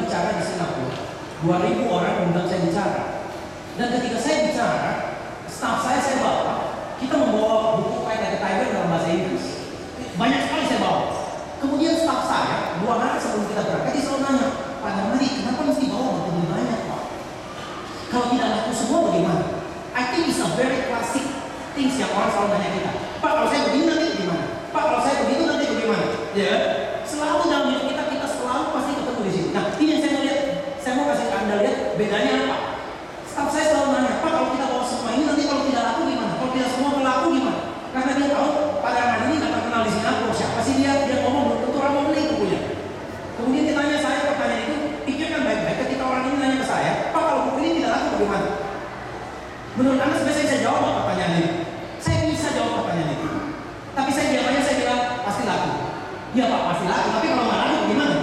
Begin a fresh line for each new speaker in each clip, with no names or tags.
bicara di Singapura, 2.000 orang undang saya bicara. Dan ketika saya bicara, staff saya bawa, kita membawa buku Fight Like a Tiger dalam bahasa Inggris. Banyak sekali saya bawa. Kemudian staff saya, 2 hari sebelum kita berangkat, dia selalu nanya, Pak Darmadi, kenapa mesti bawa begitu banyak, Pak? Kalau tidak laku semua bagaimana? I think it's a very classic things yang orang selalu nanya kita. Pak, kalau saya begini nanti bagaimana? Pak, kalau saya begitu nanti bagaimana? Ya, selalu dalam hidup kita selalu pasti ketemu di sini. Nah, ini yang saya mau lihat. Saya mau kasih Anda lihat bedanya apa. Staff saya selalu nanya, Pak, kalau kita bawa semua ini nanti kalau tidak laku gimana? Kalau tidak semua laku gimana? Karena dia tahu Pak Darmadi ini nggak terkenal di Singapura. Siapa sih dia? Dia ngomong belum tentu orang mau beli bukunya. Kemudian dia tanya saya pertanyaan itu, pikirkan baik-baik ketika orang ini nanya ke saya, Pak, kalau buku ini tidak laku bagaimana? Menurut Anda sebenarnya saya jawab pertanyaan ini. Saya bisa jawab pertanyaan itu. Tapi saya jawabannya saya bilang pasti laku. Iya Pak, pasti laku. Tapi kalau nggak laku gimana?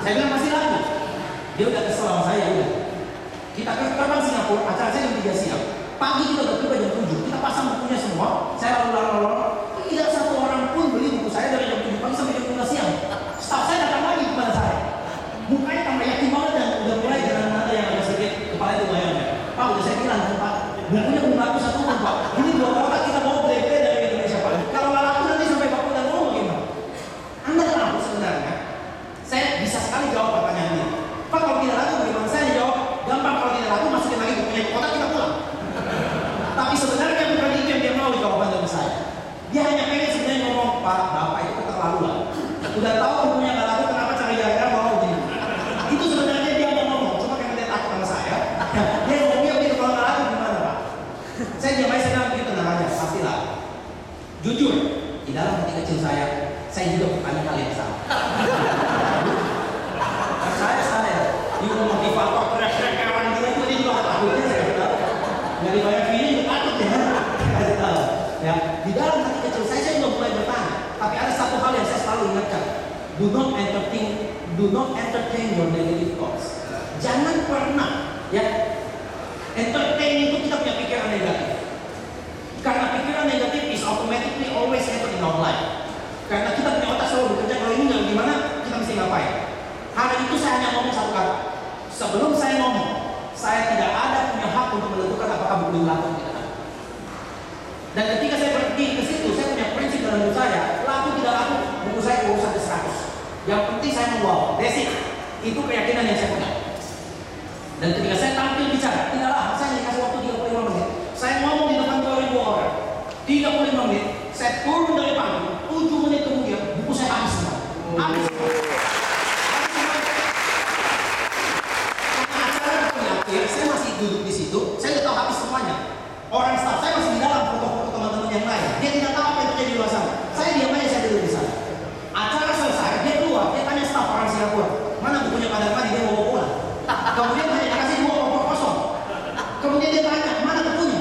Saya bilang pasti laku. Dia udah kesel sama saya udah. Kita terbang Singapura, acara saya jam 3 siang. Pagi kita udah tiba jam 7. Kita pasang bukunya semua. Saya lalu. Tidak satu orang pun beli buku saya dari jam 7 pagi sampai jam 12 siang. Staff saya datang lagi kepada saya. Mukanya tambah yakin banget dan udah mulai jalan nada yang agak sedikit kepala itu goyang ya. Pak, udah saya bilang kan Pak, bukunya belum laku satu pun Pak. Ini 2 kotak kita bawa beli-beli dari Indonesia Pak. Kalau nggak laku nanti sampai Bapak udah ngomong gimana? Anda tahu sebenarnya, saya bisa sekali jawab pertanyaan ini. Pak, kalau tidak laku bagaimana? Saya jawab, gampang, kalau tidak laku masukin lagi bukunya ke kotak kita pulang. Tapi sebenarnya bukan itu yang dia mau jawaban dari saya. Dia hanya pengen sebenarnya ngomong, Pak, Bapak itu keterlaluan. Udah tahu bukunya nggak laku, kenapa cari gara-gara mau begini? Itu sebenarnya dia mau ngomong, cuma karena dia takut sama saya. Dia ngomongnya begitu, kalau nggak laku gimana Pak? Saya diam aja, saya bilang begitu, tenang aja, pasti laku. Jujur, di dalam hati kecil saya juga bertanya hal yang sama. Saya, dia motivator, teriak-teriak kawan kita itu dia juga takutnya saya tahu. Nggak dibayar feeling, takut ya. Saya tahu. Ya, di dalam hati kecil saya juga mulai bertanya. Tapi ada satu hal yang saya selalu ingatkan. Do not entertain your negative thoughts. Jangan pernah, ya, entertain itu kita punya pikiran negatif. Karena pikiran negatif is automatically always happen in our life. Karena kita punya otak selalu bekerja, kalau ini nggak gimana, kita mesti ngapain. Hari itu saya hanya ngomong satu kata. Sebelum saya ngomong, saya tidak ada punya hak untuk menentukan apakah buku ini laku atau tidak. Dan ketika saya pergi ke situ, saya punya prinsip dalam hidup saya, laku tidak laku, buku saya urusan ke 100. Yang penting saya membawa, that's it. Itu keyakinan yang saya punya. Dan ketika saya tampil bicara, tidaklah, saya dikasih waktu 35 menit. Saya ngomong di depan 2.000 orang, 35 menit, saya turun dari panggung, 7 menit kemudian, buku saya habis semua. Habis semua. Karena acara punya akhir, saya masih duduk di situ, saya tidak tahu habis semuanya. Orang staff saya masih di dalam foto-foto teman-teman yang lain. Dia tidak tahu apa yang terjadi di luar sana. Saya diam aja, saya duduk di sana. Acara selesai, dia keluar, dia tanya staff orang Singapura, mana bukunya Pak Darmadi, dia mau pulang. Kemudian hanya dikasih 2 koper kosong. Kemudian dia tanya, mana bukunya?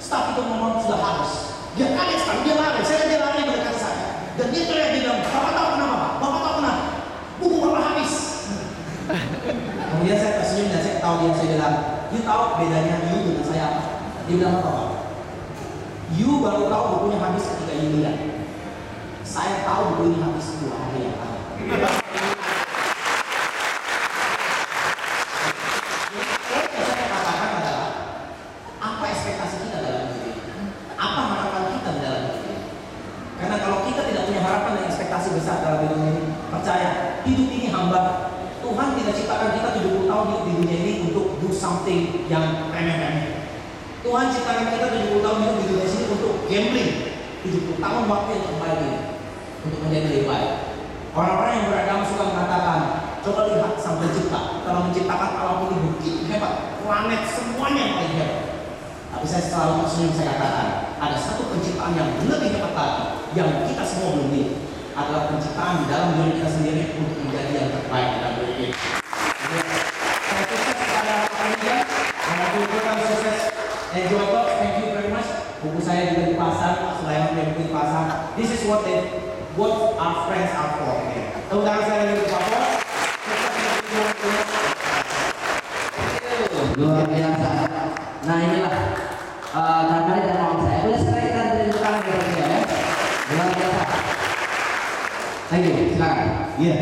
Staff itu ngomong sudah habis. Dia kaget sekali, dia lari. Dia lari mendekati saya. Dan dia teriak, dia bilang, Bapak tahu kenapa Pak? Bapak tahu kenapa? Buku Bapak habis. Kemudian saya tersenyum dan saya tahu dia, saya bilang, you tahu bedanya you dengan saya apa? Dia bilang apa Pak? You baru tahu bukunya habis ketika you lihat. Saya tahu buku ini habis 2 hari yang lalu. Saya katakan adalah apa ekspektasi kita dalam hidup ini? Apa harapan kita di dalam hidup ini? Karena kalau kita tidak punya harapan dan ekspektasi besar dalam hidup ini, percaya hidup ini hamba. Tuhan tidak ciptakan kita 70 tahun hidup di dunia ini untuk do something yang remeh-remeh. Tuhan ciptakan kita 70 tahun hidup di dunia sini untuk gambling. 70 tahun waktu yang terbaik ini untuk menjadi lebih baik. Orang-orang yang beragama suka mengatakan, coba lihat sang pencipta telah menciptakan alam ini begitu hebat, planet semuanya yang paling hebat. Tapi saya selalu tersenyum, saya katakan ada satu penciptaan yang lebih hebat lagi yang kita semua belum lihat, adalah penciptaan di dalam diri kita sendiri untuk menjadi yang terbaik dalam diri kita. Saya sukses kepada kalian, mengumpulkan sukses. Enjoy God, thank you very much. Buku saya juga dipasang, Sulaiman yang buku dipasang. This is what our friends are for. Tepuk tangan saya lagi untuk Bapak.
Luar biasa. Nah inilah Darmadi dan kawan saya. Boleh sekali kita beri tepuk tangan ya. Luar biasa. Thank you. Silakan.
Yeah.